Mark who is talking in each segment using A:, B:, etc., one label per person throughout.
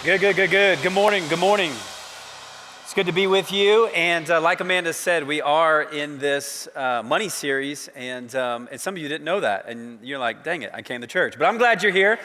A: Good. Good morning. It's good to be with you. And like Amanda said, we are in this money series, and some of you didn't know that, and you're like, dang it, I came to church. But I'm glad you're here.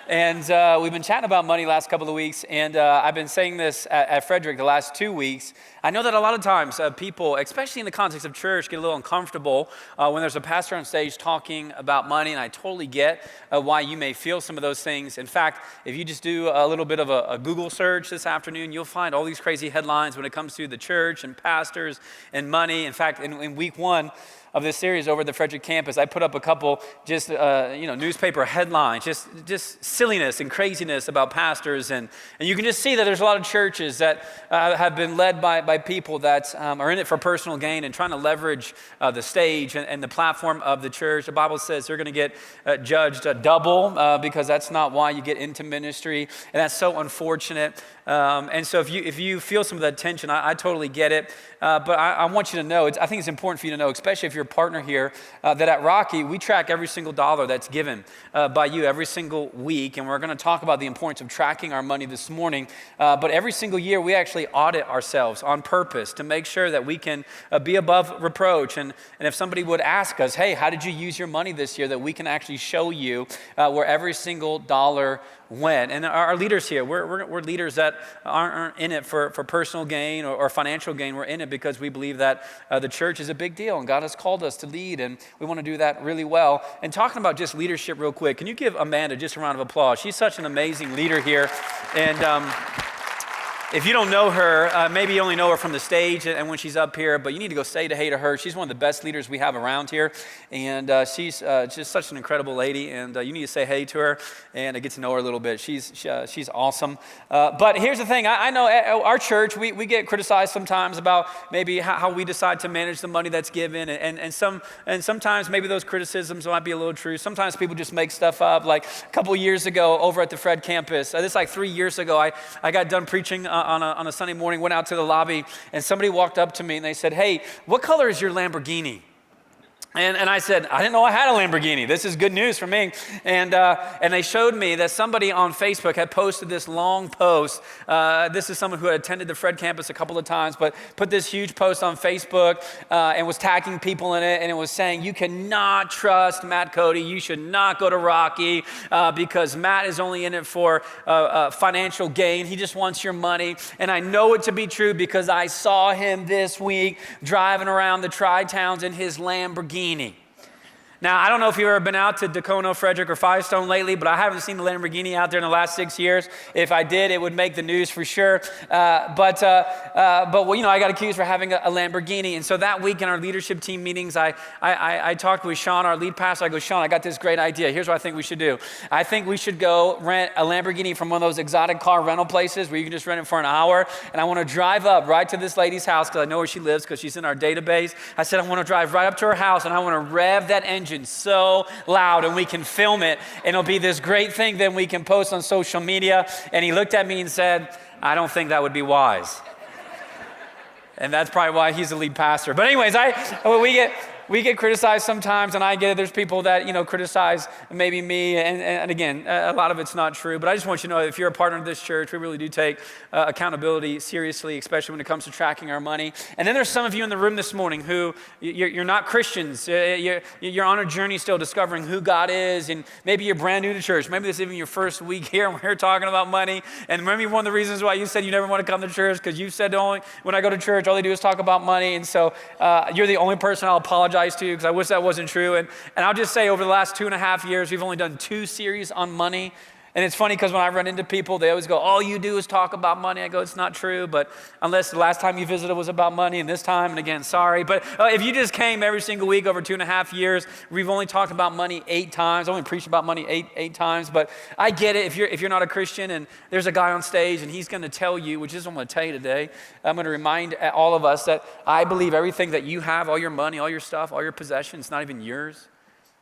A: And we've been chatting about money last couple of weeks, and I've been saying this at Frederick the last 2 weeks. I know that a lot of times people, especially in the context of church, get a little uncomfortable when there's a pastor on stage talking about money, and I totally get why you may feel some of those things. In fact, if you just do a little bit of a Google search this afternoon, you'll find all these crazy headlines when it comes to the church and pastors and money. In fact, in week one of this series over at the Frederick campus, I put up a couple just newspaper headlines, just silliness and craziness about pastors, and you can just see that there's a lot of churches that have been led by people that are in it for personal gain and trying to leverage the stage and the platform of the church. The Bible says they're going to get judged double because that's not why you get into ministry, and that's so unfortunate. And so if you feel some of that tension, I totally get it. But I want you to know, I think it's important for you to know, especially if you're a partner here, that at Rocky, we track every single dollar that's given by you every single week. And we're going to talk about the importance of tracking our money this morning. But every single year, we actually audit ourselves on purpose to make sure that we can be above reproach. And if somebody would ask us, hey, how did you use your money this year, that we can actually show you where every single dollar went. And our leaders here, we're leaders that aren't in it for personal gain or financial gain. We're in it because we believe that the church is a big deal and God has called us to lead, and we want to do that really well. And talking about just leadership real quick, can you give Amanda just a round of applause? She's such an amazing leader here. And if you don't know her, maybe you only know her from the stage and when she's up here, but you need to go say hey to her. She's one of the best leaders we have around here, and she's just such an incredible lady, and you need to say hey to her and get to know her a little bit. She's awesome. But here's the thing. I know at our church, we get criticized sometimes about maybe how we decide to manage the money that's given, and sometimes maybe those criticisms might be a little true. Sometimes people just make stuff up. Like a couple years ago over at the Fred campus, this like 3 years ago, I got done preaching on a Sunday morning, went out to the lobby, and somebody walked up to me and they said, hey, what color is your Lamborghini? And I said, I didn't know I had a Lamborghini. This is good news for me. And they showed me that somebody on Facebook had posted this long post. This is someone who had attended the Fred campus a couple of times, but put this huge post on Facebook and was tagging people in it. And it was saying, you cannot trust Matt Cote. You should not go to Rocky because Matt is only in it for financial gain. He just wants your money. And I know it to be true because I saw him this week driving around the Tri-Towns in his Lamborghini. Now, I don't know if you've ever been out to Dacono, Frederick, or Firestone lately, but I haven't seen the Lamborghini out there in the last 6 years. If I did, it would make the news for sure. But I got accused for having a Lamborghini. And so that week in our leadership team meetings, I talked with Sean, our lead pastor. I go, Sean, I got this great idea. Here's what I think we should do. I think we should go rent a Lamborghini from one of those exotic car rental places where you can just rent it for an hour. And I want to drive up right to this lady's house because I know where she lives because she's in our database. I said, I want to drive right up to her house and I want to rev that engine so loud, and we can film it, and it'll be this great thing then we can post on social media. And he looked at me and said, I don't think that would be wise. And that's probably why he's the lead pastor. But anyways, we get criticized sometimes, and I get it. There's people that, criticize maybe me, and again, a lot of it's not true. But I just want you to know, if you're a partner of this church, we really do take accountability seriously, especially when it comes to tracking our money. And then there's some of you in the room this morning who you're not Christians. You're on a journey still discovering who God is, and maybe you're brand new to church. Maybe this is even your first week here, and we're talking about money. And maybe one of the reasons why you said you never want to come to church because you said when I go to church, all they do is talk about money. And so you're the only person I'll apologize to because I wish that wasn't true. And I'll just say over the last 2.5 years, we've only done 2 series on money. And it's funny because when I run into people, they always go, all you do is talk about money. I go, it's not true, but unless the last time you visited was about money, and this time, and again, sorry. But if you just came every single week over 2.5 years, we've only talked about money 8 times. I only preached about money eight times, but I get it. If you're not a Christian and there's a guy on stage and he's going to tell you, which is what I'm going to tell you today, I'm going to remind all of us that I believe everything that you have, all your money, all your stuff, all your possessions, it's not even yours.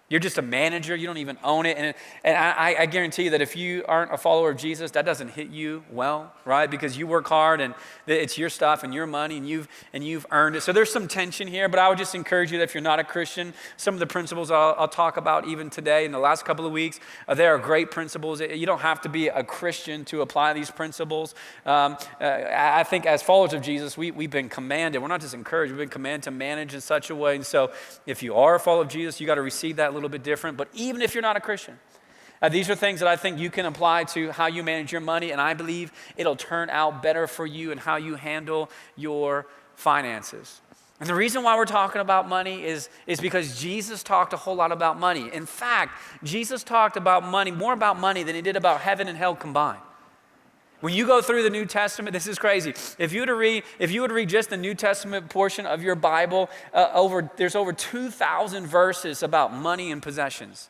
A: You're just a manager. You don't even own it. And I guarantee you that if you aren't a follower of Jesus, that doesn't hit you well, right? Because you work hard and it's your stuff and your money and you've earned it. So there's some tension here, but I would just encourage you that if you're not a Christian, some of the principles I'll talk about even today in the last couple of weeks, they are great principles. You don't have to be a Christian to apply these principles. I think as followers of Jesus, we've been commanded. We're not just encouraged. We've been commanded to manage in such a way. And so if you are a follower of Jesus, you got to receive that a little bit different. But even if you're not a Christian, these are things that I think you can apply to how you manage your money, and I believe it'll turn out better for you and how you handle your finances. And the reason why we're talking about money is because Jesus talked a whole lot about money. In fact, Jesus talked about money, more about money than he did about heaven and hell combined. When you go through the New Testament, this is crazy. If you were to read just the New Testament portion of your Bible, there's over 2,000 verses about money and possessions.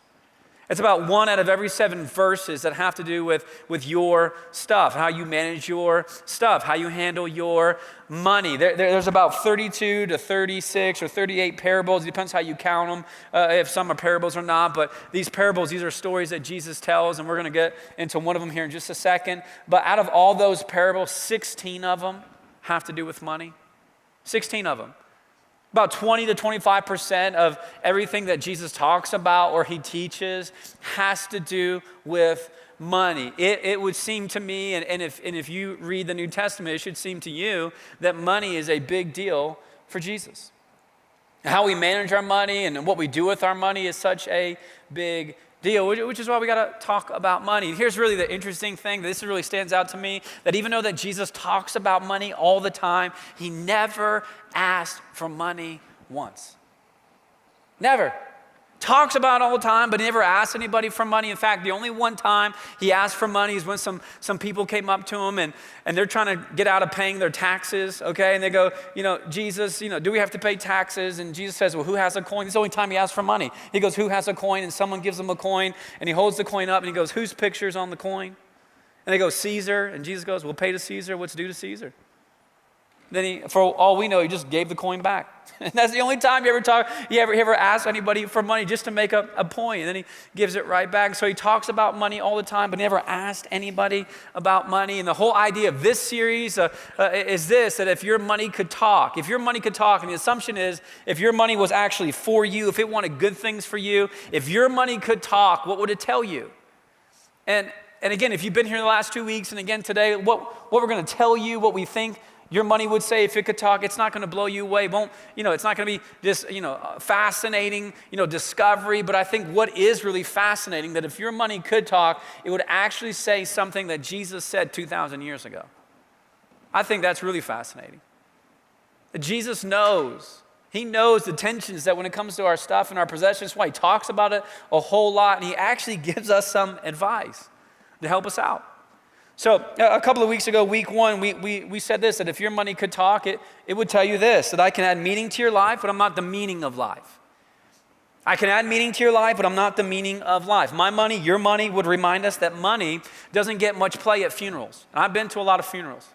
A: It's about 1 out of every 7 verses that have to do with your stuff, how you manage your stuff, how you handle your money. There's about 32 to 36 or 38 parables. It depends how you count them, if some are parables or not. But these parables, these are stories that Jesus tells, and we're going to get into one of them here in just a second. But out of all those parables, 16 of them have to do with money. 16 of them. About 20 to 25% of everything that Jesus talks about or he teaches has to do with money. It would seem to me, and if you read the New Testament, it should seem to you that money is a big deal for Jesus. How we manage our money and what we do with our money is such a big deal, which is why we got to talk about money. And here's really the interesting thing. This really stands out to me, that even though that Jesus talks about money all the time, he never asked for money once. Never. Talks about it all the time, but he never asked anybody for money. In fact, the only one time he asked for money is when some people came up to him and they're trying to get out of paying their taxes, okay? And they go, Jesus, do we have to pay taxes? And Jesus says, well, who has a coin? It's the only time he asks for money. He goes, who has a coin? And someone gives him a coin, and he holds the coin up, and he goes, whose picture's on the coin? And they go, Caesar. And Jesus goes, well, pay to Caesar what's due to Caesar. Then for all we know, he just gave the coin back. And that's the only time he ever asked anybody for money, just to make a point. And then he gives it right back. So he talks about money all the time, but never asked anybody about money. And the whole idea of this series is this, that if your money could talk, and the assumption is if your money was actually for you, if it wanted good things for you, if your money could talk, what would it tell you? And again, if you've been here the last 2 weeks, and again today, what we're going to tell you, what we think your money would say if it could talk, it's not going to blow you away. It's not going to be just, fascinating, discovery. But I think what is really fascinating, that if your money could talk, it would actually say something that Jesus said 2,000 years ago. I think that's really fascinating. That Jesus knows. He knows the tensions that when it comes to our stuff and our possessions, that's why he talks about it a whole lot. And he actually gives us some advice to help us out. So a couple of weeks ago, week 1, we said this, that if your money could talk, it would tell you this, that I can add meaning to your life, but I'm not the meaning of life. I can add meaning to your life, but I'm not the meaning of life. My money, your money would remind us that money doesn't get much play at funerals. And I've been to a lot of funerals.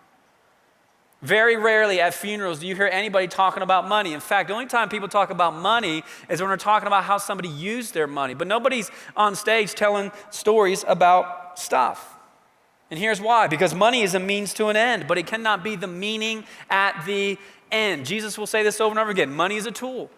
A: Very rarely at funerals do you hear anybody talking about money. In fact, the only time people talk about money is when they're talking about how somebody used their money. But nobody's on stage telling stories about stuff. And here's why. Because money is a means to an end, but it cannot be the meaning at the end. Jesus will say this over and over again. Money is a tool.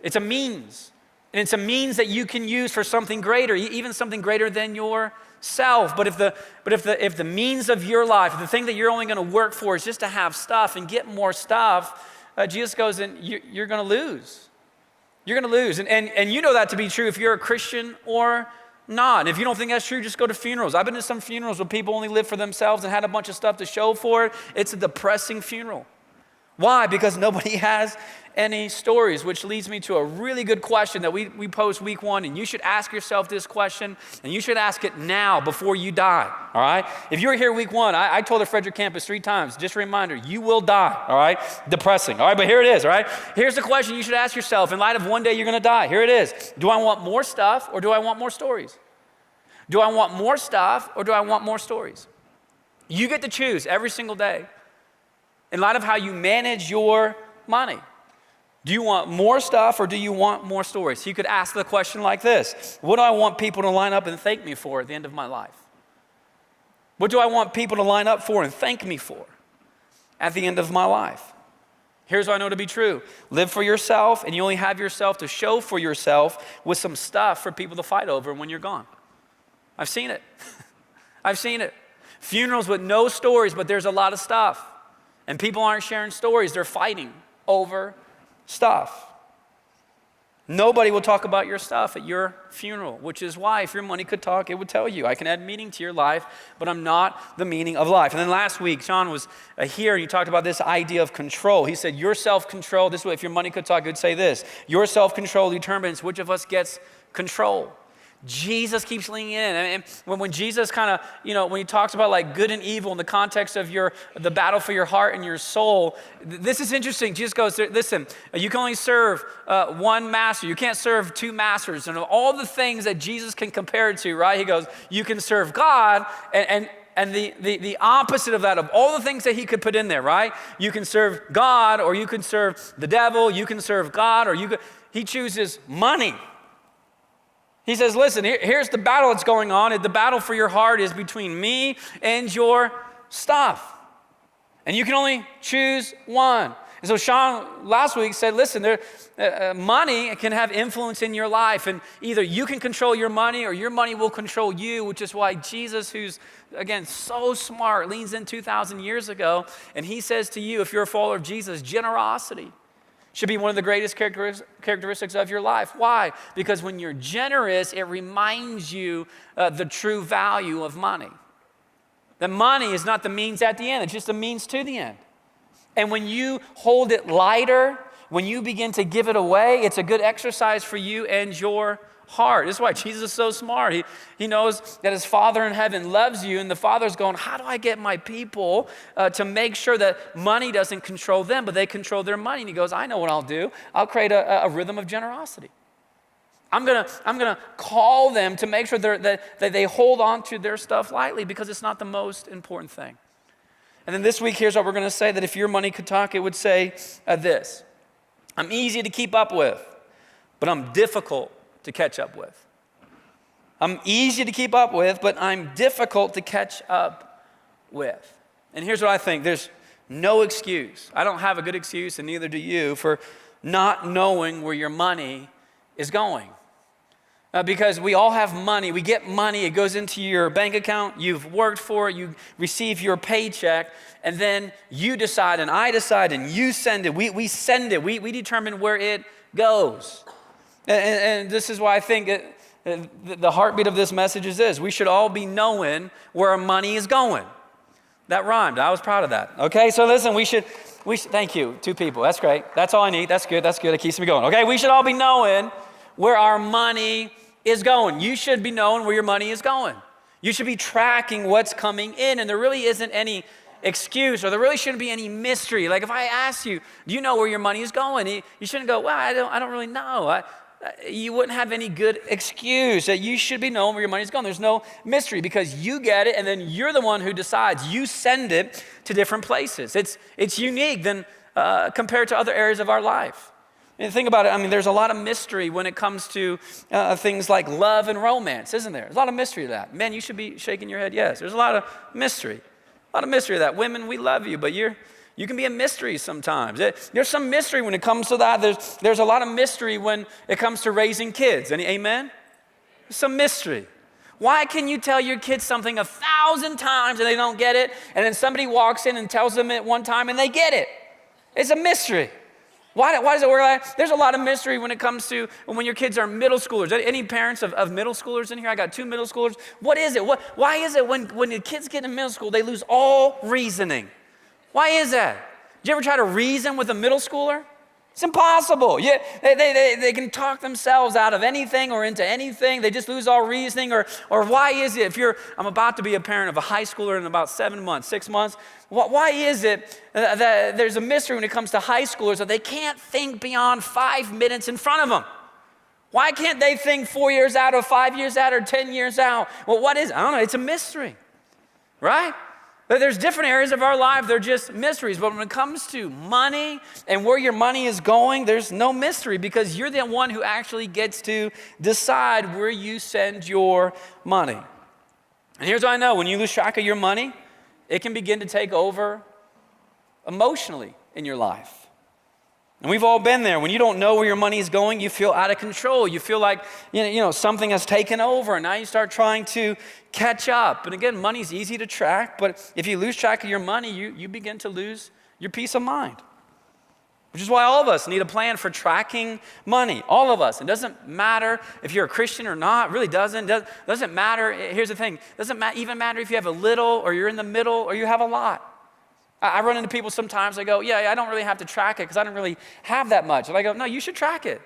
A: It's a means. And it's a means that you can use for something greater, even something greater than yourself. But if the means of your life, if the thing that you're only going to work for is just to have stuff and get more stuff, Jesus goes, and you're going to lose. You're going to lose. And you know that to be true if you're a Christian or not. And if you don't think that's true, just go to funerals. I've been to some funerals where people only live for themselves and had a bunch of stuff to show for it. It's a depressing funeral. Why? Because nobody has any stories, which leads me to a really good question that we posed week 1, and you should ask yourself this question, and you should ask it now before you die, all right? If you were here week 1, I told the Frederick campus 3 times, just a reminder, you will die, all right? Depressing, all right? But here it is, all right? Here's the question you should ask yourself in light of one day you're going to die. Here it is. Do I want more stuff, or do I want more stories? Do I want more stuff, or do I want more stories? You get to choose every single day in light of how you manage your money. Do you want more stuff or do you want more stories? You could ask the question like this. What do I want people to line up and thank me for at the end of my life? What do I want people to line up for and thank me for at the end of my life? Here's what I know to be true. Live for yourself, and you only have yourself to show for yourself with some stuff for people to fight over when you're gone. I've seen it. I've seen it. Funerals with no stories, but there's a lot of stuff. And people aren't sharing stories. They're fighting over stuff. Nobody will talk about your stuff at your funeral, which is why if your money could talk, it would tell you, I can add meaning to your life, but I'm not the meaning of life. And then last week, Sean was here and he talked about this idea of control. He said, your self-control, this way, if your money could talk, it would say this, your self-control determines which of us gets control. Jesus keeps leaning in. And when Jesus kind of, when he talks about like good and evil in the context of the battle for your heart and your soul, this is interesting. Jesus goes, listen, you can only serve one master. You can't serve two masters. And all the things that Jesus can compare it to, right? He goes, you can serve God and the opposite of that, of all the things that he could put in there, right? You can serve God or you can serve the devil. You can serve God he chooses money. He says, listen, here's the battle that's going on. The battle for your heart is between me and your stuff. And you can only choose one. And so Sean last week said, listen, money can have influence in your life. And either you can control your money or your money will control you, which is why Jesus, who's, again, so smart, leans in 2,000 years ago. And he says to you, if you're a follower of Jesus, generosity should be one of the greatest characteristics of your life. Why? Because when you're generous, it reminds you the true value of money. That money is not the means at the end, it's just a means to the end. And when you hold it lighter, when you begin to give it away, it's a good exercise for you and your heart. This is why Jesus is so smart. He knows that his Father in heaven loves you, and the Father's going, how do I get my people to make sure that money doesn't control them, but they control their money? And he goes, I know what I'll do. I'll create a rhythm of generosity. I'm gonna call them to make sure that they hold on to their stuff lightly because it's not the most important thing. And then this week, here's what we're gonna say, that if your money could talk, it would say this. I'm easy to keep up with, but I'm difficult to catch up with. I'm easy to keep up with, but I'm difficult to catch up with. And here's what I think. There's no excuse. I don't have a good excuse, and neither do you, for not knowing where your money is going. Because we all have money. We get money. It goes into your bank account. You've worked for it. You receive your paycheck. And then you decide, and I decide, and you send it. We send it. We determine where it goes. And this is why I think the heartbeat of this message is this. We should all be knowing where our money is going. That rhymed. I was proud of that. Okay, so listen, we should, thank you, 2 people. That's great. That's all I need. That's good. It keeps me going. Okay, we should all be knowing where our money is going. You should be knowing where your money is going. You should be tracking what's coming in, and there really isn't any excuse, or there really shouldn't be any mystery. Like if I ask you, do you know where your money is going? You shouldn't go, well, I don't really know. You wouldn't have any good excuse. That you should be knowing where your money's going. There's no mystery because you get it, and then you're the one who decides. You send it to different places. It's unique than compared to other areas of our life. And think about it. I mean, there's a lot of mystery when it comes to things like love and romance, isn't there? There's a lot of mystery to that. Men, you should be shaking your head. Yes, there's a lot of mystery. A lot of mystery to that. Women, we love you, but you can be a mystery sometimes. There's some mystery when it comes to that. There's a lot of mystery when it comes to raising kids. Any amen? There's some mystery. Why can you tell your kids something 1,000 times and they don't get it, and then somebody walks in and tells them it one time and they get it? It's a mystery. Why does it work like that? There's a lot of mystery when it comes to when your kids are middle schoolers. Any parents of middle schoolers in here? I got 2 middle schoolers. What is it? Why is it when the kids get in middle school, they lose all reasoning? Why is that? Did you ever try to reason with a middle schooler? It's impossible. Yeah, they can talk themselves out of anything or into anything. They just lose all reasoning. Or why is it, I'm about to be a parent of a high schooler in about 7 months, 6 months. Why is it that there's a mystery when it comes to high schoolers that they can't think beyond 5 minutes in front of them? Why can't they think 4 years out or 5 years out or 10 years out? Well, what is it? I don't know. It's a mystery, right? There's different areas of our life, they're just mysteries. But when it comes to money and where your money is going, there's no mystery because you're the one who actually gets to decide where you send your money. And here's what I know, when you lose track of your money, it can begin to take over emotionally in your life. And we've all been there. When you don't know where your money is going, you feel out of control. You feel like something has taken over, and now you start trying to catch up. And again, money's easy to track, but if you lose track of your money, you begin to lose your peace of mind. Which is why all of us need a plan for tracking money. All of us. It doesn't matter if you're a Christian or not. It really doesn't. Doesn't matter. Here's the thing. It doesn't even matter if you have a little or you're in the middle or you have a lot. I run into people sometimes, I go, yeah, I don't really have to track it because I don't really have that much. And I go, no, you should track it.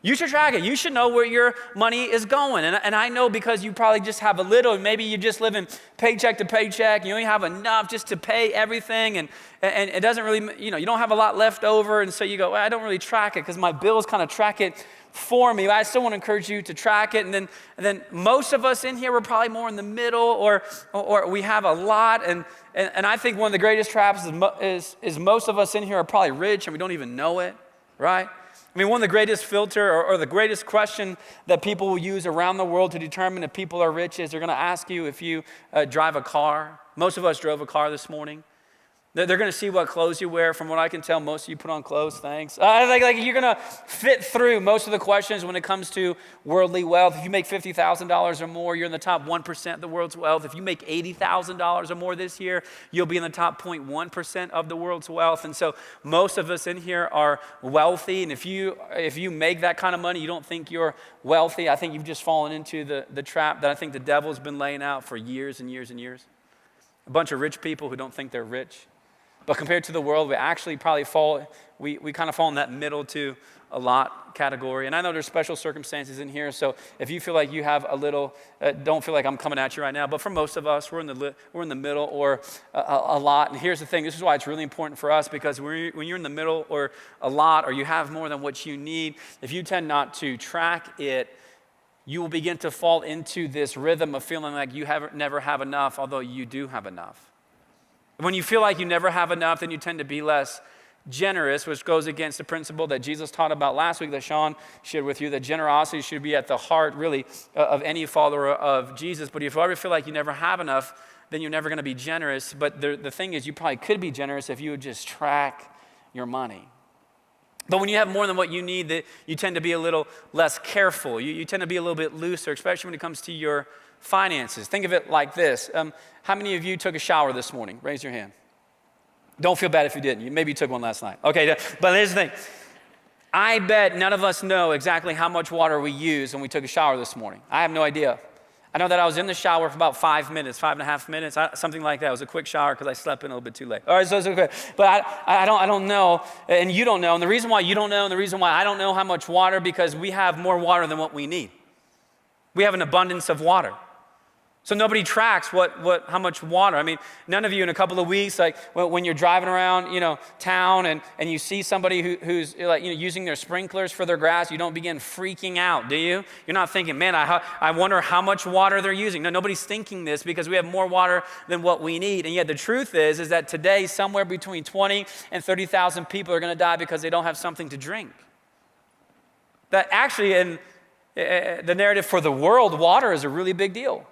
A: You should track it. You should know where your money is going. And I know because you probably just have a little, maybe you're just living paycheck to paycheck. You only have enough just to pay everything. And it doesn't really, you don't have a lot left over. And so you go, well, I don't really track it because my bills kind of track it for me. But I still want to encourage you to track it. And then most of us in here, we're probably more in the middle or we have a lot. And I think one of the greatest traps is most of us in here are probably rich and we don't even know it, right? I mean, one of the greatest filter or the greatest question that people will use around the world to determine if people are rich is they're going to ask you if you drive a car. Most of us drove a car this morning. They're going to see what clothes you wear. From what I can tell, most of you put on clothes, thanks. Like you're going to fit through most of the questions when it comes to worldly wealth. If you make $50,000 or more, you're in the top 1% of the world's wealth. If you make $80,000 or more this year, you'll be in the top 0.1% of the world's wealth. And so most of us in here are wealthy. And if you make that kind of money, you don't think you're wealthy, I think you've just fallen into the trap that I think the devil's been laying out for years and years and years. A bunch of rich people who don't think they're rich. But compared to the world, we actually probably we kind of fall in that middle to a lot category. And I know there's special circumstances in here, so if you feel like you have a little, don't feel like I'm coming at you right now, but for most of us, we're in the middle or a lot. And here's the thing, this is why it's really important for us, because when you're in the middle or a lot, or you have more than what you need, if you tend not to track it, you will begin to fall into this rhythm of feeling like you never have enough, although you do have enough. When you feel like you never have enough, then you tend to be less generous, which goes against the principle that Jesus taught about last week that Sean shared with you, that generosity should be at the heart, really, of any follower of Jesus. But if you ever feel like you never have enough, then you're never going to be generous. But the thing is, you probably could be generous if you would just track your money. But when you have more than what you need, you tend to be a little less careful. You tend to be a little bit looser, especially when it comes to your finances. Think of it like this. How many of you took a shower this morning? Raise your hand. Don't feel bad if you didn't. Maybe you took one last night. Okay, but here's the thing. I bet none of us know exactly how much water we used when we took a shower this morning. I have no idea. I know that I was in the shower for about 5 minutes, 5.5 minutes, something like that. It was a quick shower because I slept in a little bit too late. All right, so it's okay. But I don't know, and you don't know. And the reason why you don't know and the reason why I don't know how much water, because we have more water than what we need. We have an abundance of water. So nobody tracks how much water. I mean, none of you in a couple of weeks, like when you're driving around, town and you see somebody who's like, using their sprinklers for their grass, you don't begin freaking out, do you? You're not thinking, man, I wonder how much water they're using. No, nobody's thinking this because we have more water than what we need. And yet the truth is that today somewhere between 20 and 30,000 people are going to die because they don't have something to drink. That actually in the narrative for the world, water is a really big deal.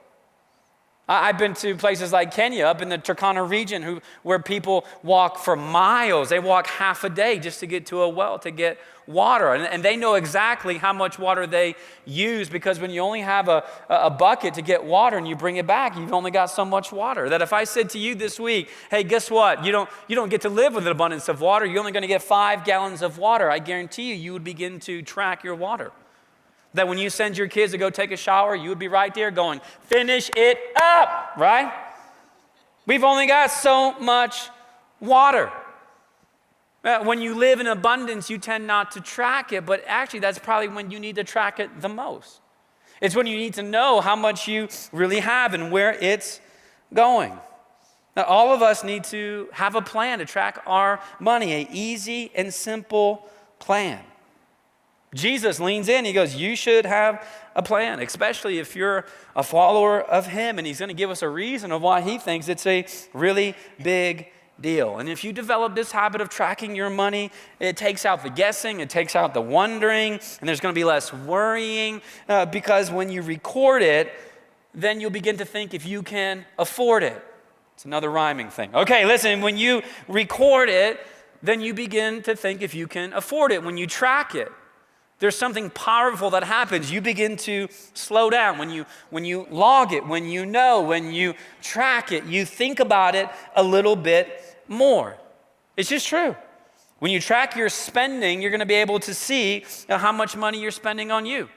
A: I've been to places like Kenya, up in the Turkana region, where people walk for miles. They walk half a day just to get to a well to get water. And they know exactly how much water they use, because when you only have a bucket to get water and you bring it back, you've only got so much water. That if I said to you this week, hey, guess what? You don't get to live with an abundance of water. You're only going to get 5 gallons of water. I guarantee you would begin to track your water. That when you send your kids to go take a shower, you would be right there going, finish it up, right? We've only got so much water. When you live in abundance, you tend not to track it, but actually that's probably when you need to track it the most. It's when you need to know how much you really have and where it's going. Now, all of us need to have a plan to track our money, an easy and simple plan. Jesus leans in. He goes, you should have a plan, especially if you're a follower of him. And he's going to give us a reason of why he thinks it's a really big deal. And if you develop this habit of tracking your money, it takes out the guessing, it takes out the wondering, and there's going to be less worrying because when you record it, then you'll begin to think if you can afford it. It's another rhyming thing. Okay, listen, when you record it, then you begin to think if you can afford it. When you track it, there's something powerful that happens. You begin to slow down. When you log it, when you track it, you think about it a little bit more. It's just true. When you track your spending, you're going to be able to see how much money you're spending on you.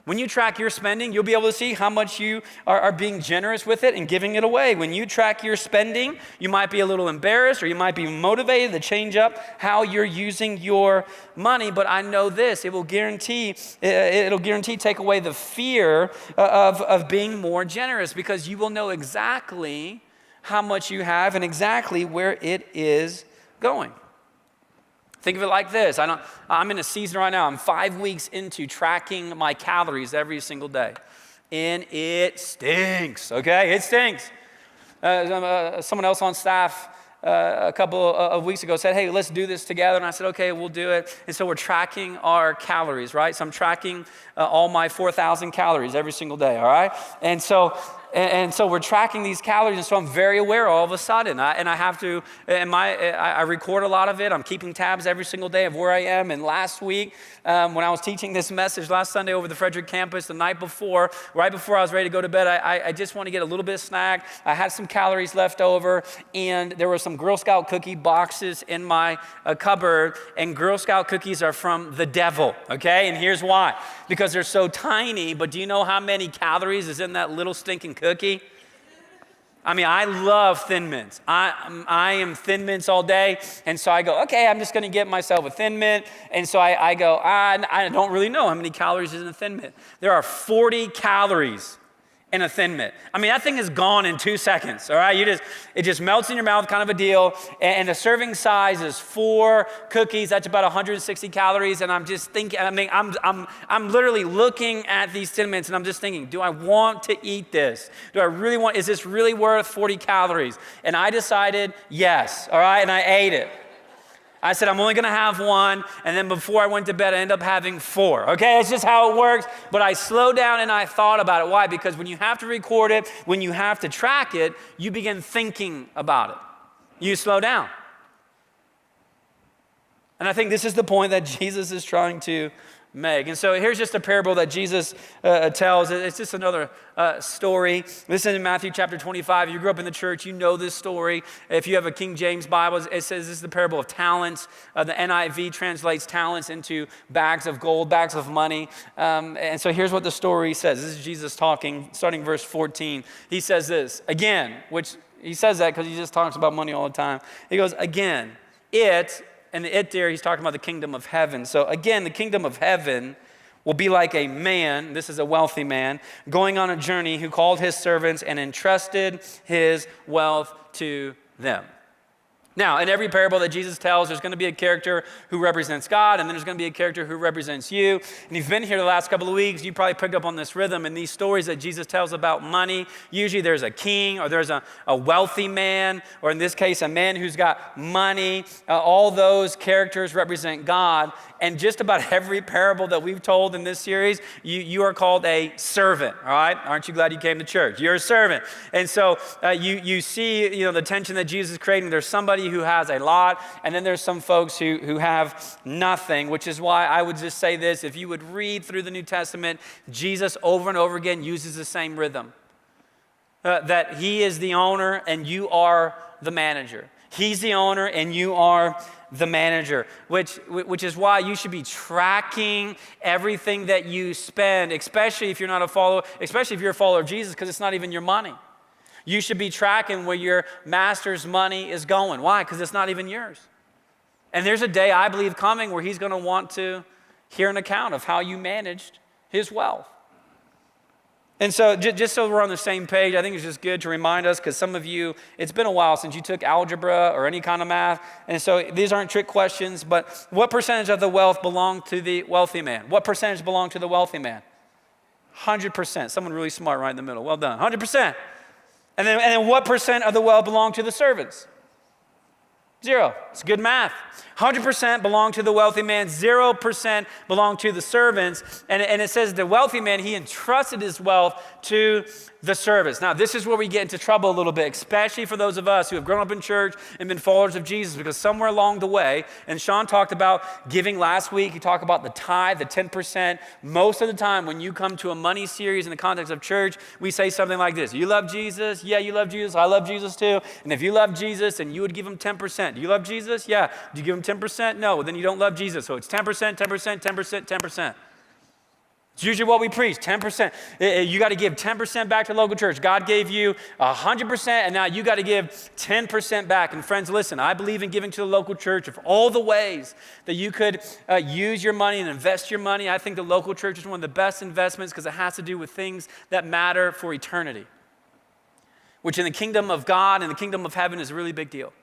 A: When you track your spending, you'll be able to see how much you are being generous with it and giving it away. When you track your spending, you might be a little embarrassed or you might be motivated to change up how you're using your money. But I know this, it'll guarantee take away the fear of being more generous because you will know exactly how much you have and exactly where it is going. Think of it like this. I'm in a season right now. I'm 5 weeks into tracking my calories every single day. And it stinks, okay? It stinks. Someone else on staff a couple of weeks ago said, hey, let's do this together. And I said, okay, we'll do it. And so we're tracking our calories, right? So I'm tracking all my 4,000 calories every single day, all right? And so we're tracking these calories, and so I'm very aware all of a sudden. I record a lot of it. I'm keeping tabs every single day of where I am. And last week, when I was teaching this message last Sunday over the Frederick campus, the night before, right before I was ready to go to bed, I just want to get a little bit of snack. I had some calories left over, and there were some Girl Scout cookie boxes in my cupboard, and Girl Scout cookies are from the devil, okay? And here's why. Because they're so tiny, but do you know how many calories is in that little stinking cookie? I mean, I love Thin Mints. I am Thin Mints all day. And so I go, okay, I'm just going to get myself a Thin Mint. And so I go, I don't really know how many calories is in a Thin Mint. There are 40 calories in a Thin Mint. I mean, that thing is gone in 2 seconds, all right? It just melts in your mouth, kind of a deal. And the serving size is 4 cookies. That's about 160 calories. And I'm just thinking, I'm literally looking at these Thin Mints and I'm just thinking, do I want to eat this? Is this really worth 40 calories? And I decided yes, all right? And I ate it. I said, I'm only going to have one, and then before I went to bed, I ended up having 4, okay? It's just how it works, but I slowed down and I thought about it. Why? Because when you have to record it, when you have to track it, you begin thinking about it. You slow down. And I think this is the point that Jesus is trying to make. And so here's just a parable that Jesus tells. It's just another story. Listen in Matthew chapter 25. You grew up in the church, you know this story. If you have a King James Bible, it says this is the parable of talents. The NIV translates talents into bags of gold, bags of money. And so here's what the story says. This is Jesus talking, starting verse 14. He says this, again, which he says that because he just talks about money all the time. He goes, again, and the it there, he's talking about the kingdom of heaven. So again, the kingdom of heaven will be like a man, this is a wealthy man, going on a journey who called his servants and entrusted his wealth to them. Now, in every parable that Jesus tells, there's going to be a character who represents God, and then there's going to be a character who represents you. And if you've been here the last couple of weeks, you probably picked up on this rhythm. In these stories that Jesus tells about money, usually there's a king, or there's a wealthy man, or in this case, a man who's got money. All those characters represent God. And just about every parable that we've told in this series, you are called a servant, all right? Aren't you glad you came to church? You're a servant. And so you see, the tension that Jesus is creating. There's somebody who has a lot, and then there's some folks who have nothing, which is why I would just say this. If you would read through the New Testament, Jesus over and over again uses the same rhythm. That he is the owner and you are the manager. He's the owner and you are the manager, which is why you should be tracking everything that you spend, especially if you're not a follower, especially if you're a follower of Jesus, because it's not even your money. You should be tracking where your master's money is going. Why? Because it's not even yours. And there's a day, I believe, coming where he's going to want to hear an account of how you managed his wealth. And so just so we're on the same page, I think it's just good to remind us, because some of you, it's been a while since you took algebra or any kind of math. And so these aren't trick questions, but what percentage of the wealth belong to the wealthy man? What percentage belong to the wealthy man? 100%. Someone really smart right in the middle. Well done. 100%. And then what percent of the wealth belong to the servants? 0. It's good math. 100% belong to the wealthy man. 0% belong to the servants. And it says the wealthy man, he entrusted his wealth to the servants. Now, this is where we get into trouble a little bit, especially for those of us who have grown up in church and been followers of Jesus, because somewhere along the way, and Sean talked about giving last week, he talked about the tithe, the 10%. Most of the time when you come to a money series in the context of church, we say something like this: you love Jesus? Yeah, you love Jesus. I love Jesus too. And if you love Jesus, then you would give him 10%. Do you love Jesus? Yeah. Do you give him 10%? No. Well, then you don't love Jesus. So it's 10%, 10%, 10%, 10%. It's usually what we preach, 10%. You got to give 10% back to the local church. God gave you 100%, and now you got to give 10% back. And friends, listen, I believe in giving to the local church. Of all the ways that you could use your money and invest your money, I think the local church is one of the best investments, because it has to do with things that matter for eternity, which in the kingdom of God and the kingdom of heaven is a really big deal.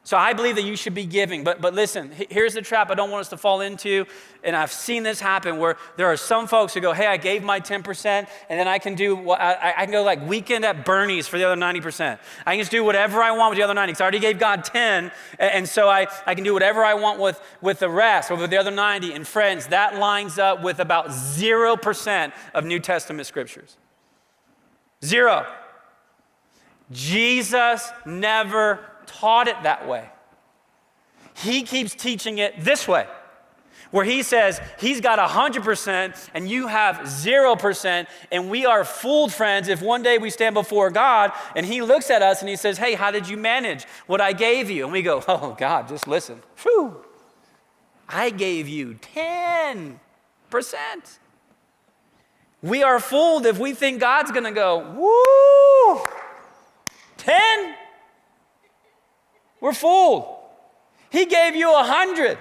A: So I believe that you should be giving. But listen, here's the trap I don't want us to fall into. And I've seen this happen where there are some folks who go, hey, I gave my 10%, and then I can do, I can go like weekend at Bernie's for the other 90%. I can just do whatever I want with the other 90, because I already gave God 10, and so I can do whatever I want with the rest, or with the other 90. And friends, that lines up with about 0% of New Testament scriptures. 0. Jesus never taught it that way. He keeps teaching it this way, where he says he's got 100% and you have 0%, and we are fooled, friends, if one day we stand before God and he looks at us and he says, hey, how did you manage what I gave you? And we go, oh God, just listen. Whew. I gave you 10%. We are fooled if we think God's gonna go, woo, 10? We're fooled. He gave you 100.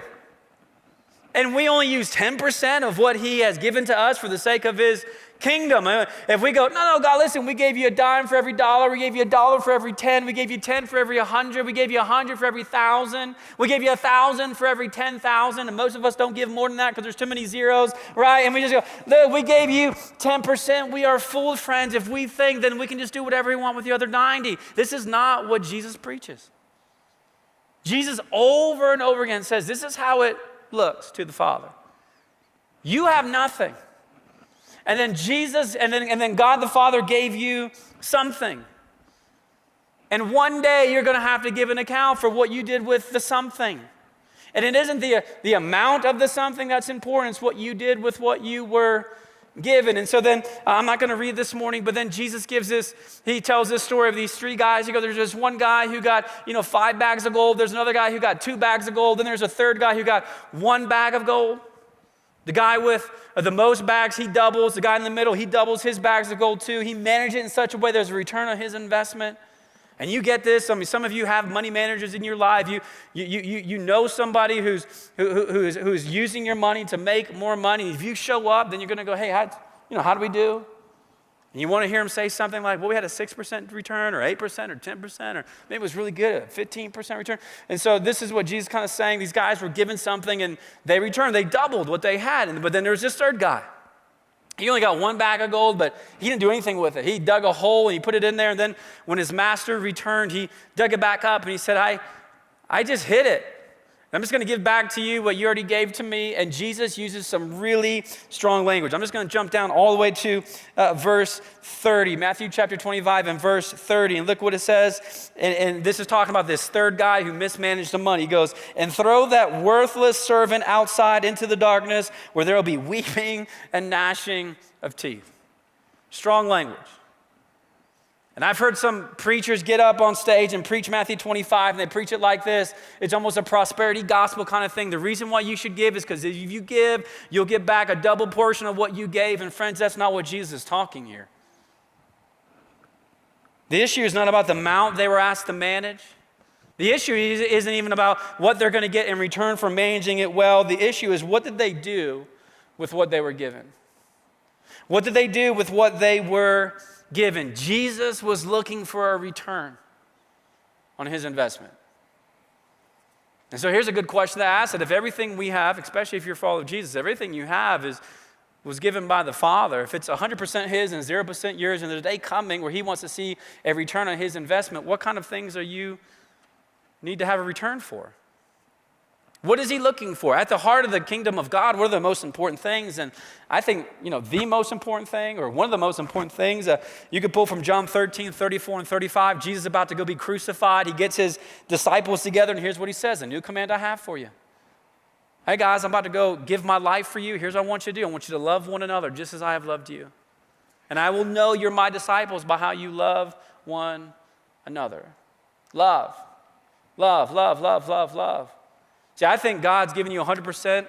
A: And we only use 10% of what he has given to us for the sake of his kingdom. If we go, no, God, listen, we gave you a dime for every dollar. We gave you a dollar for every 10. We gave you 10 for every 100. We gave you 100 for every 1,000. We gave you 1,000 for every 10,000. And most of us don't give more than that because there's too many zeros, right? And we just go, look, we gave you 10%. We are fooled, friends. If we think, then we can just do whatever we want with the other 90. This is not what Jesus preaches. Jesus over and over again says, this is how it looks to the Father. You have nothing. And then Jesus, and then God the Father gave you something. And one day you're going to have to give an account for what you did with the something. And it isn't the amount of the something that's important, it's what you did with what you were given. And so then, I'm not going to read this morning, but then Jesus gives this, he tells this story of these 3 guys. He goes, there's this one guy who got, 5 bags of gold. There's another guy who got 2 bags of gold. Then there's a third guy who got 1 bag of gold. The guy with the most bags, he doubles. The guy in the middle, he doubles his bags of gold too. He managed it in such a way there's a return on his investment. And you get this. I mean, some of you have money managers in your life. You know somebody who's using your money to make more money. If you show up, then you're going to go, hey, how do we do? And you want to hear them say something like, well, we had a 6% return, or 8%, or 10%, or maybe it was really good, a 15% return. And so this is what Jesus kind of saying. These guys were given something and they returned. They doubled what they had. But then there's this third guy. He only got 1 bag of gold, but he didn't do anything with it. He dug a hole and he put it in there. And then when his master returned, he dug it back up and he said, I just hid it. I'm just going to give back to you what you already gave to me. And Jesus uses some really strong language. I'm just going to jump down all the way to verse 30, Matthew chapter 25 and verse 30. And look what it says. And this is talking about this third guy who mismanaged the money. He goes, and throw that worthless servant outside into the darkness where there will be weeping and gnashing of teeth. Strong language. And I've heard some preachers get up on stage and preach Matthew 25, and they preach it like this. It's almost a prosperity gospel kind of thing. The reason why you should give is because if you give, you'll get back a double portion of what you gave. And friends, that's not what Jesus is talking here. The issue is not about the amount they were asked to manage. The issue isn't even about what they're going to get in return for managing it well. The issue is, what did they do with what they were given? What did they do with what they were given? Jesus was looking for a return on his investment. And so here's a good question to ask, that if everything we have, especially if you're a follower of Jesus, everything you have was given by the Father, if it's 100% his and 0% yours, and there's a day coming where he wants to see a return on his investment, what kind of things are you need to have a return for? What is he looking for? At the heart of the kingdom of God, what are the most important things? And I think, the most important thing, or one of the most important things, you could pull from John 13, 34, and 35. Jesus is about to go be crucified. He gets his disciples together, and here's what he says: a new command I have for you. Hey guys, I'm about to go give my life for you. Here's what I want you to do. I want you to love one another just as I have loved you. And I will know you're my disciples by how you love one another. Love, love, love, love, love, love. See, I think God's given you 100%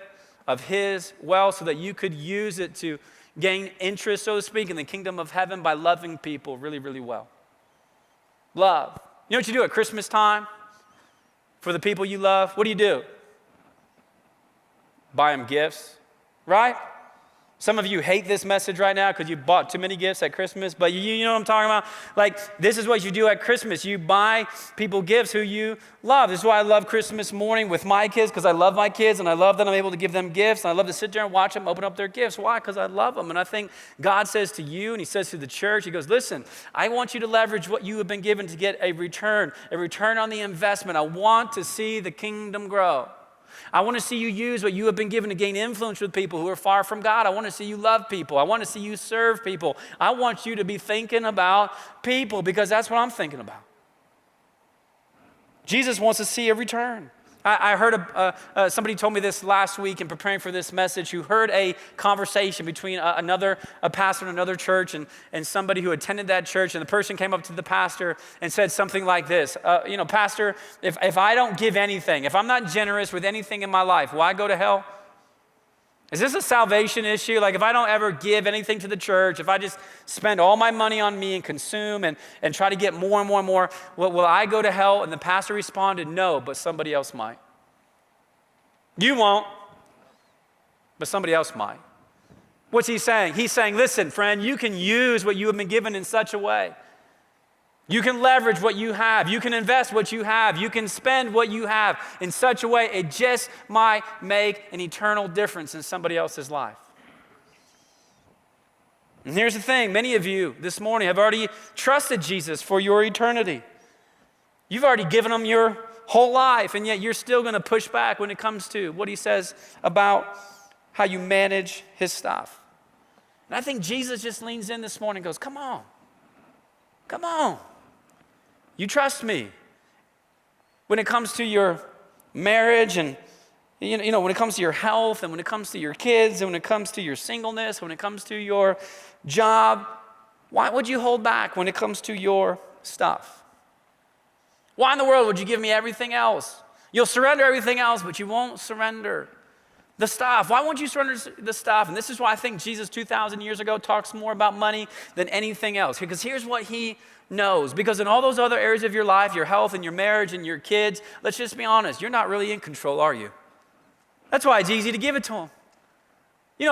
A: of his wealth so that you could use it to gain interest, so to speak, in the kingdom of heaven by loving people really, really well. Love. You know what you do at Christmas time for the people you love? What do? Buy them gifts, right? Some of you hate this message right now because you bought too many gifts at Christmas, but you know what I'm talking about? Like, this is what you do at Christmas. You buy people gifts who you love. This is why I love Christmas morning with my kids, because I love my kids, and I love that I'm able to give them gifts, and I love to sit there and watch them open up their gifts. Why? Because I love them. And I think God says to you, and he says to the church, he goes, listen, I want you to leverage what you have been given to get a return on the investment. I want to see the kingdom grow. I want to see you use what you have been given to gain influence with people who are far from God. I want to see you love people. I want to see you serve people. I want you to be thinking about people, because that's what I'm thinking about. Jesus wants to see a return. I heard somebody told me this last week in preparing for this message, who heard a conversation between a pastor in another church and somebody who attended that church, and the person came up to the pastor and said something like this, Pastor, if I don't give anything, if I'm not generous with anything in my life, will I go to hell? Is this a salvation issue? Like, if I don't ever give anything to the church, if I just spend all my money on me and consume and try to get more and more and more, will I go to hell? And the pastor responded, no, but somebody else might. You won't, but somebody else might. What's he saying? He's saying, listen, friend, you can use what you have been given in such a way. You can leverage what you have. You can invest what you have. You can spend what you have in such a way it just might make an eternal difference in somebody else's life. And here's the thing. Many of you this morning have already trusted Jesus for your eternity. You've already given him your whole life, and yet you're still going to push back when it comes to what he says about how you manage his stuff. And I think Jesus just leans in this morning and goes, come on. Come on. You trust me. When it comes to your marriage, and when it comes to your health, and when it comes to your kids, and when it comes to your singleness, when it comes to your job, why would you hold back when it comes to your stuff? Why in the world would you give me everything else? You'll surrender everything else, but you won't surrender the stuff. Why won't you surrender the stuff? And this is why I think Jesus 2,000 years ago talks more about money than anything else. Because here's what he knows. Because in all those other areas of your life, your health and your marriage and your kids, let's just be honest, you're not really in control, are you? That's why it's easy to give it to them.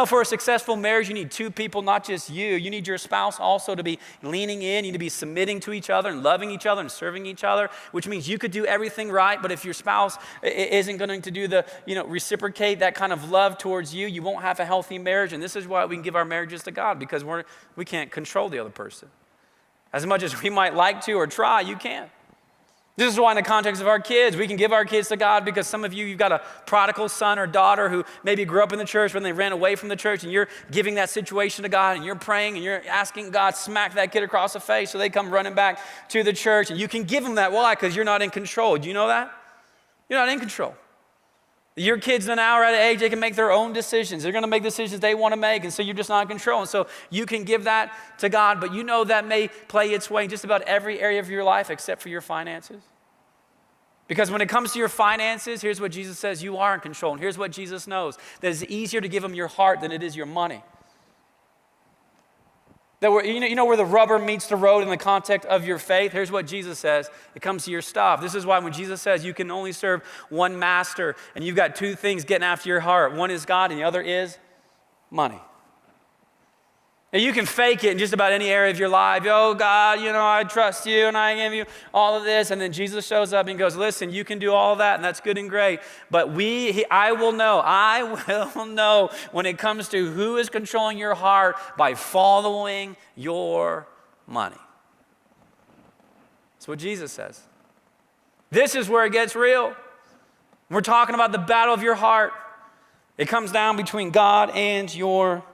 A: For a successful marriage, you need two people, not just you. You need your spouse also to be leaning in. You need to be submitting to each other and loving each other and serving each other, which means you could do everything right, but if your spouse isn't going to do the, reciprocate that kind of love towards you, you won't have a healthy marriage. And this is why we can give our marriages to God, because we can't control the other person. As much as we might like to or try, you can't. This is why in the context of our kids, we can give our kids to God, because some of you've got a prodigal son or daughter who maybe grew up in the church when they ran away from the church, and you're giving that situation to God, and you're praying, and you're asking God, smack that kid across the face so they come running back to the church, and you can give them that. Why? Because you're not in control. Do you know that? You're not in control. Your kids now are at an age they can make their own decisions. They're going to make decisions they want to make, and so you're just not in control. And so you can give that to God, but that may play its way in just about every area of your life except for your finances. Because when it comes to your finances, here's what Jesus says, you are in control. And here's what Jesus knows, that it's easier to give him your heart than it is your money. That where the rubber meets the road in the context of your faith, here's what Jesus says. It comes to your stuff. This is why when Jesus says you can only serve one master, and you've got two things getting after your heart. One is God and the other is money. And you can fake it in just about any area of your life. Oh, God, I trust you and I give you all of this. And then Jesus shows up and goes, listen, you can do all of that and that's good and great. But I will know when it comes to who is controlling your heart by following your money. That's what Jesus says. This is where it gets real. We're talking about the battle of your heart. It comes down between God and your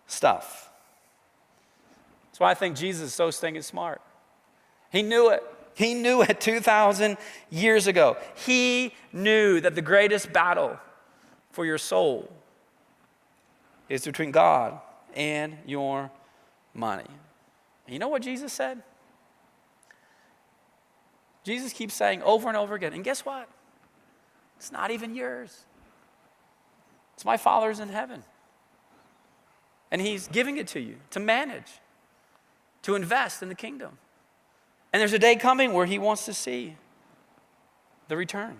A: stuff. That's why I think Jesus is so stinking smart. He knew it. He knew it 2,000 years ago. He knew that the greatest battle for your soul is between God and your money. And you know what Jesus said? Jesus keeps saying over and over again, and guess what? It's not even yours. It's my Father's in heaven. And he's giving it to you to manage, to invest in the kingdom. And there's a day coming where he wants to see the return.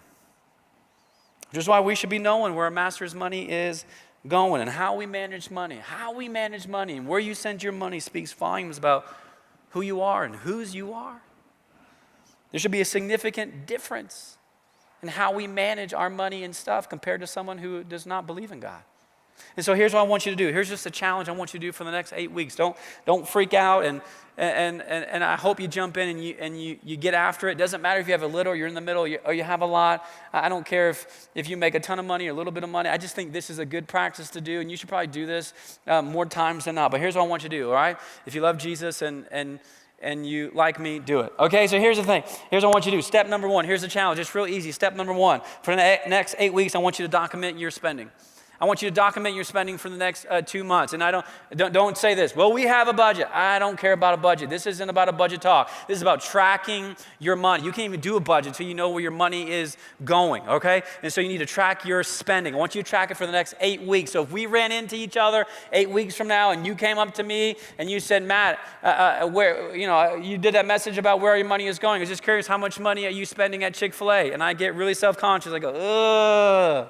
A: Which is why we should be knowing where our master's money is going and how we manage money. How we manage money and where you send your money speaks volumes about who you are and whose you are. There should be a significant difference in how we manage our money and stuff compared to someone who does not believe in God. And so here's what I want you to do. Here's just a challenge I want you to do for the next 8 weeks. Don't freak out, and I hope you jump in and you get after it. It doesn't matter if you have a little, or you're in the middle, or you have a lot. I don't care if you make a ton of money or a little bit of money. I just think this is a good practice to do, and you should probably do this more times than not. But here's what I want you to do, all right? If you love Jesus and you like me, do it. Okay, so here's the thing. Here's what I want you to do. Step number 1. Here's the challenge. It's real easy. Step number 1. For the next 8 weeks, I want you to document your spending. I want you to document your spending for the next 2 months. And don't say this. Well, we have a budget. I don't care about a budget. This isn't about a budget talk. This is about tracking your money. You can't even do a budget until you know where your money is going, okay? And so you need to track your spending. I want you to track it for the next 8 weeks. So if we ran into each other 8 weeks from now and you came up to me and you said, Matt, where you did that message about where your money is going. I was just curious, how much money are you spending at Chick-fil-A? And I get really self-conscious. I go, ugh.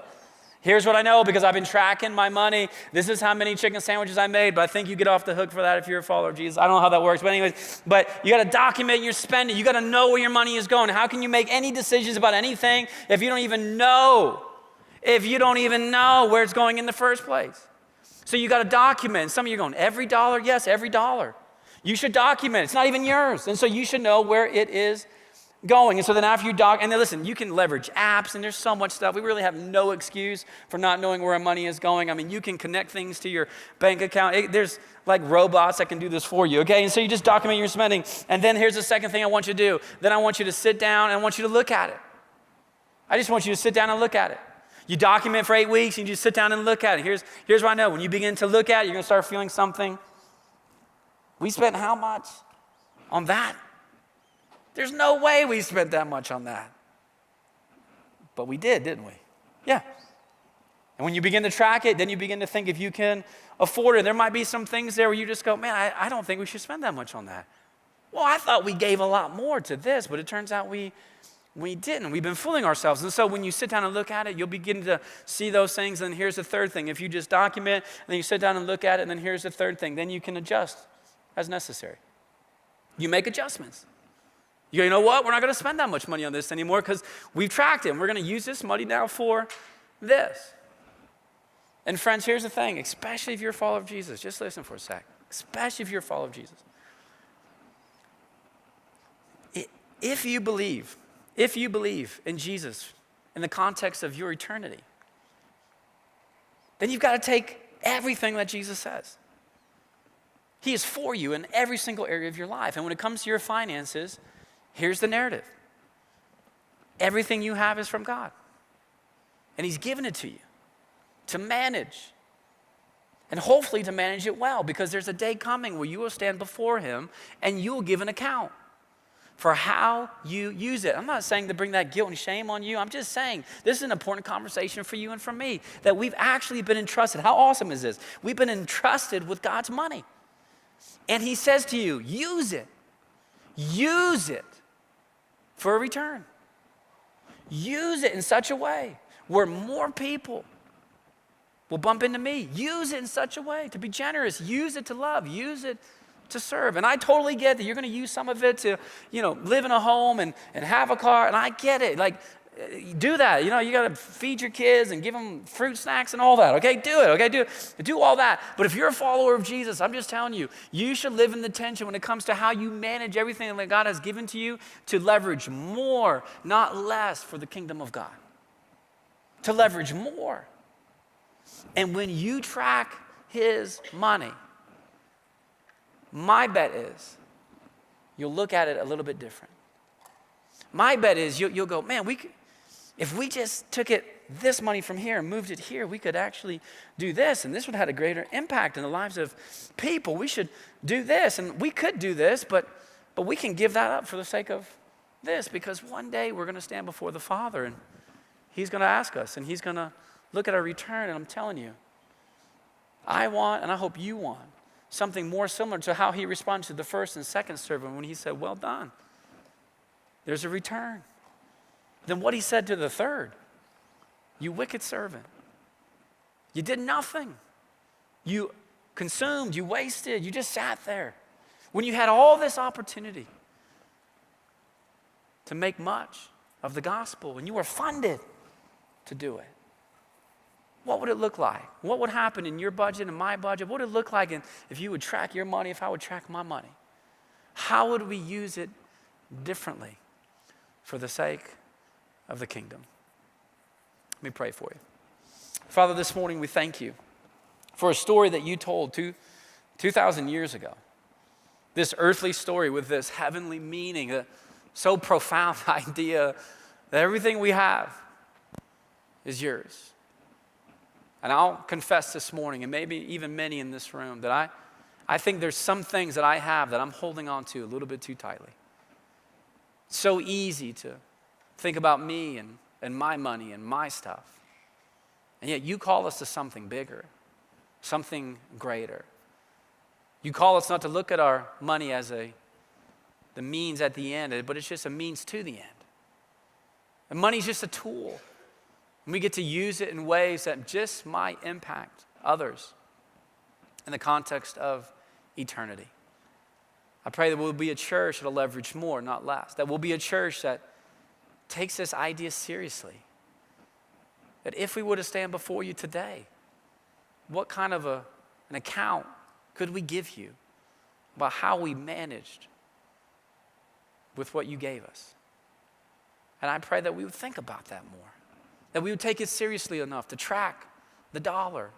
A: Here's what I know because I've been tracking my money. This is how many chicken sandwiches I made, but I think you get off the hook for that if you're a follower of Jesus. I don't know how that works, but anyways, but you got to document your spending. You got to know where your money is going. How can you make any decisions about anything if you don't even know? If you don't even know where it's going in the first place. So you got to document. Some of you are going, every dollar? Yes, every dollar. You should document. It's not even yours. And so you should know where it is going. And so then after you and then listen, you can leverage apps and there's so much stuff. We really have no excuse for not knowing where our money is going. I mean, you can connect things to your bank account. There's like robots that can do this for you, okay? And so you just document your spending. And then here's the second thing I want you to do. Then I want you to sit down and I want you to look at it. I just want you to sit down and look at it. You document for 8 weeks and you just sit down and look at it. Here's what I know. When you begin to look at it, you're going to start feeling something. We spent how much on that? There's no way we spent that much on that. But we did, didn't we? Yeah. And when you begin to track it, then you begin to think if you can afford it. There might be some things there where you just go, man, I don't think we should spend that much on that. Well, I thought we gave a lot more to this, but it turns out we didn't. We've been fooling ourselves. And so when you sit down and look at it, you'll begin to see those things. And here's the third thing. If you just document, and then you sit down and look at it, and then here's the third thing. Then you can adjust as necessary. You make adjustments. You know what? We're not going to spend that much money on this anymore because we've tracked it. And we're going to use this money now for this. And friends, here's the thing. Especially if you're a follower of Jesus. Just listen for a sec. Especially if you're a follower of Jesus. If you believe in Jesus in the context of your eternity, then you've got to take everything that Jesus says. He is for you in every single area of your life. And when it comes to your finances, here's the narrative. Everything you have is from God. And he's given it to you to manage. And hopefully to manage it well, because there's a day coming where you will stand before him and you will give an account for how you use it. I'm not saying to bring that guilt and shame on you. I'm just saying this is an important conversation for you and for me, that we've actually been entrusted. How awesome is this? We've been entrusted with God's money. And he says to you, use it. Use it for a return. Use it in such a way where more people will bump into me. Use it in such a way to be generous. Use it to love. Use it to serve. And I totally get that you're going to use some of it to, live in a home and have a car. And I get it. Like, do that. You got to feed your kids and give them fruit snacks and all that. Okay, do it. Okay, do all that. But if you're a follower of Jesus, I'm just telling you, you should live in the tension when it comes to how you manage everything that God has given to you to leverage more, not less, for the kingdom of God. To leverage more. And when you track his money, my bet is you'll look at it a little bit different. My bet is you'll go, man, if we just took this money from here and moved it here, we could actually do this, and this would have a greater impact in the lives of people. We should do this, and we could do this, but we can give that up for the sake of this, because one day we're going to stand before the Father, and he's going to ask us, and he's going to look at our return. And I'm telling you, I want, and I hope you want, something more similar to how he responded to the first and second servant when he said, well done. There's a return. Then what he said to the third, you wicked servant. You did nothing. You consumed, you wasted, you just sat there. When you had all this opportunity to make much of the gospel and you were funded to do it. What would it look like? What would happen in your budget and my budget? What would it look like if you would track your money, if I would track my money? How would we use it differently for the sake of the kingdom? Let me pray for you. Father, this morning we thank you for a story that you told 2,000 years ago. This earthly story with this heavenly meaning, a so profound idea that everything we have is yours. And I'll confess this morning, and maybe even many in this room, that I think there's some things that I have that I'm holding on to a little bit too tightly. It's so easy to think about me and my money and my stuff. And yet you call us to something bigger, something greater. You call us not to look at our money as the means at the end, but it's just a means to the end. And money's just a tool. And we get to use it in ways that just might impact others in the context of eternity. I pray that we'll be a church that'll leverage more, not less. That we'll be a church that takes this idea seriously. That if we were to stand before you today, what kind of an account could we give you about how we managed with what you gave us? And I pray that we would think about that more. That we would take it seriously enough to track the dollar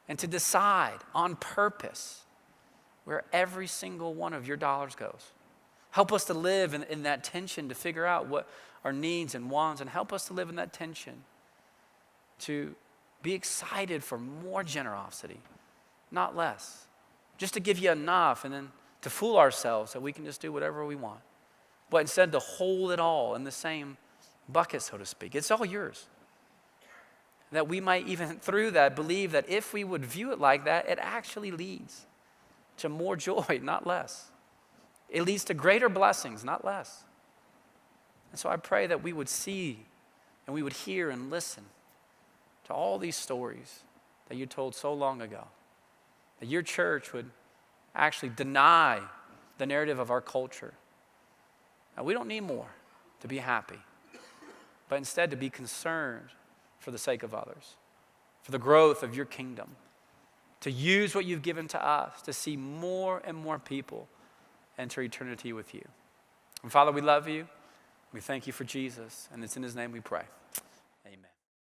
A: and to decide on purpose where every single one of your dollars goes. Help us to live in that tension to figure out what our needs and wants, and help us to live in that tension to be excited for more generosity, not less. Just to give you enough and then to fool ourselves that we can just do whatever we want. But instead to hold it all in the same bucket, so to speak. It's all yours. That we might even through that believe that if we would view it like that, it actually leads to more joy, not less. It leads to greater blessings, not less. And so I pray that we would see and we would hear and listen to all these stories that you told so long ago. That your church would actually deny the narrative of our culture. Now, we don't need more to be happy, but instead to be concerned for the sake of others, for the growth of your kingdom, to use what you've given to us to see more and more people enter eternity with you. And Father, we love you. We thank you for Jesus, and it's in his name we pray.